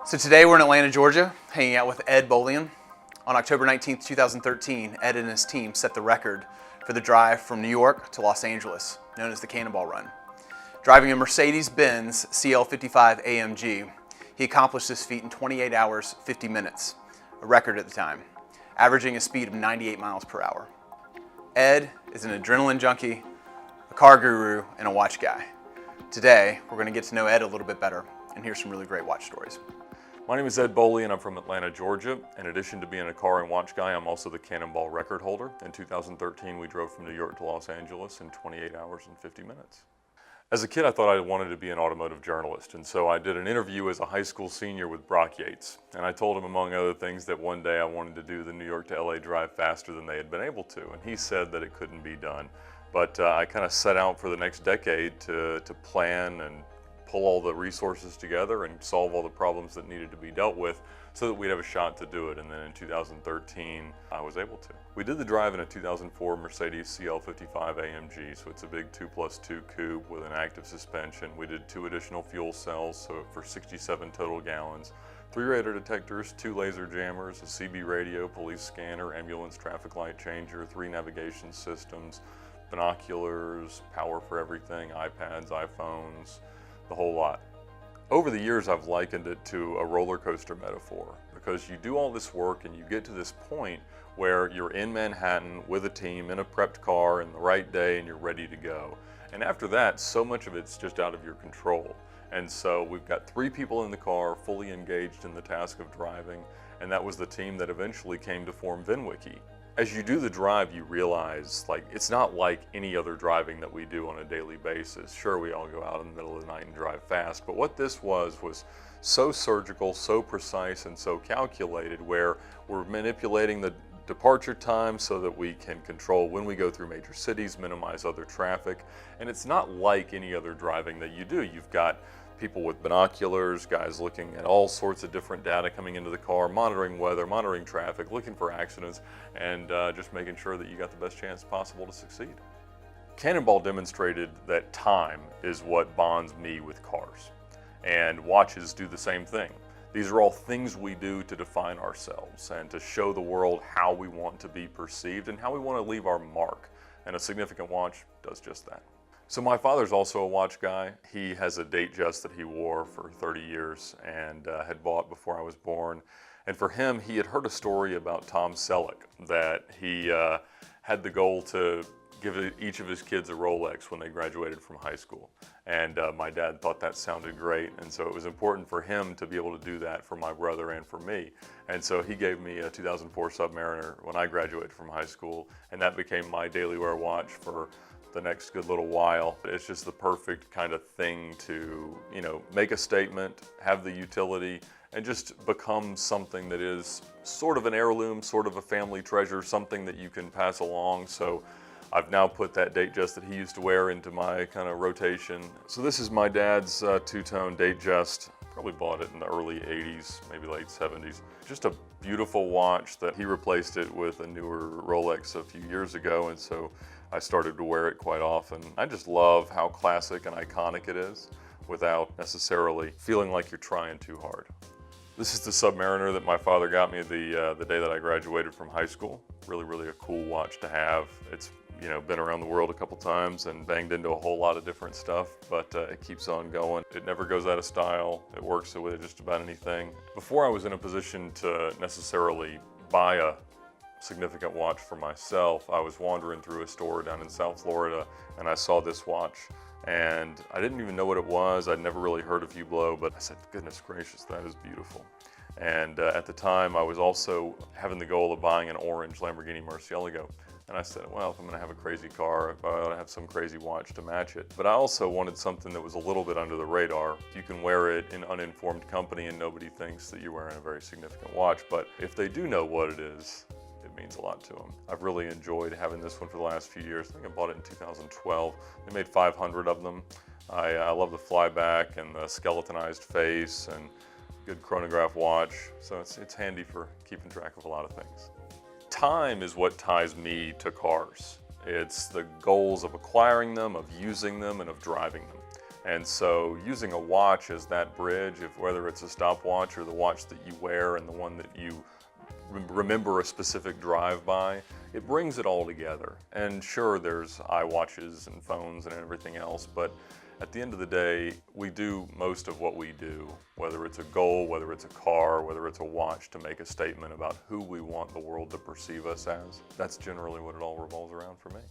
So today we're in Atlanta, Georgia, hanging out with Ed Bolian. On October 19th, 2013, Ed and his team set the record for the drive from New York to Los Angeles, known as the Cannonball Run. Driving a Mercedes-Benz CL55 AMG, he accomplished this feat in 28 hours, 50 minutes, a record at the time, averaging a speed of 98 miles per hour. Ed is an adrenaline junkie, a car guru, and a watch guy. Today, we're going to get to know Ed a little bit better and hear some really great watch stories. My name is Ed Bolian. I'm from Atlanta, Georgia. In addition to being a car and watch guy, I'm also the Cannonball record holder. In 2013, we drove from New York to Los Angeles in 28 hours and 50 minutes. As a kid, I thought I wanted to be an automotive journalist, and so I did an interview as a high school senior with Brock Yates. And I told him, among other things, that one day I wanted to do the New York to LA drive faster than they had been able to, and he said that it couldn't be done. But I kind of set out for the next decade to plan and pull all the resources together and solve all the problems that needed to be dealt with so that we'd have a shot to do it. And then in 2013, I was able to. We did the drive in a 2004 Mercedes CL55 AMG, so it's a big 2+2 coupe with an active suspension. We did 2 additional fuel cells, so for 67 total gallons, 3 radar detectors, 2 laser jammers, a CB radio, police scanner, ambulance traffic light changer, 3 navigation systems, binoculars, power for everything, iPads, iPhones, the whole lot. Over the years, I've likened it to a roller coaster metaphor, because you do all this work and you get to this point where you're in Manhattan with a team in a prepped car in the right day and you're ready to go. And after that, so much of it's just out of your control. And so we've got 3 people in the car fully engaged in the task of driving, and that was the team that eventually came to form VinWiki. As you do the drive, you realize it's not like any other driving that we do on a daily basis. Sure, we all go out in the middle of the night and drive fast, but what this was so surgical, so precise, and so calculated, where we're manipulating the departure time so that we can control when we go through major cities, minimize other traffic, and it's not like any other driving that you do. You've got people with binoculars, guys looking at all sorts of different data coming into the car, monitoring weather, monitoring traffic, looking for accidents, and just making sure that you got the best chance possible to succeed. Cannonball demonstrated that time is what bonds me with cars, and watches do the same thing. These are all things we do to define ourselves and to show the world how we want to be perceived and how we want to leave our mark, and a significant watch does just that. So my father's also a watch guy. He has a Datejust that he wore for 30 years and had bought before I was born. And for him, he had heard a story about Tom Selleck, that he had the goal to give each of his kids a Rolex when they graduated from high school. And my dad thought that sounded great, and so it was important for him to be able to do that for my brother and for me. And so he gave me a 2004 Submariner when I graduated from high school, and that became my daily wear watch for the next good little while. It's just the perfect kind of thing to, make a statement, have the utility, and just become something that is sort of an heirloom, sort of a family treasure, something that you can pass along. So I've now put that Datejust that he used to wear into my kind of rotation. So this is my dad's two-tone Datejust. Probably bought it in the early 80s, maybe late 70s. Just a beautiful watch that he replaced it with a newer Rolex a few years ago, and so I started to wear it quite often. I just love how classic and iconic it is without necessarily feeling like you're trying too hard. This is the Submariner that my father got me the day that I graduated from high school. Really a cool watch to have. It's been around the world a couple times and banged into a whole lot of different stuff, but it keeps on going. It never goes out of style. It works with just about anything. Before I was in a position to necessarily buy a significant watch for myself, I was wandering through a store down in South Florida and I saw this watch, and I didn't even know what it was. I'd never really heard of Hublot, but I said, goodness gracious, that is beautiful. And at the time, I was also having the goal of buying an orange Lamborghini Murcielago. And I said, well, if I'm going to have a crazy car, I ought to have some crazy watch to match it. But I also wanted something that was a little bit under the radar. You can wear it in uninformed company and nobody thinks that you're wearing a very significant watch. But if they do know what it is, it means a lot to them. I've really enjoyed having this one for the last few years. I think I bought it in 2012. They made 500 of them. I love the flyback and the skeletonized face and good chronograph watch. So it's handy for keeping track of a lot of things. Time is what ties me to cars. It's the goals of acquiring them, of using them, and of driving them. And so using a watch as that bridge, if whether it's a stopwatch or the watch that you wear and the one that you remember a specific drive-by, it brings it all together. And sure, there's iWatches and phones and everything else, but at the end of the day, we do most of what we do, whether it's a goal, whether it's a car, whether it's a watch, to make a statement about who we want the world to perceive us as. That's generally what it all revolves around for me.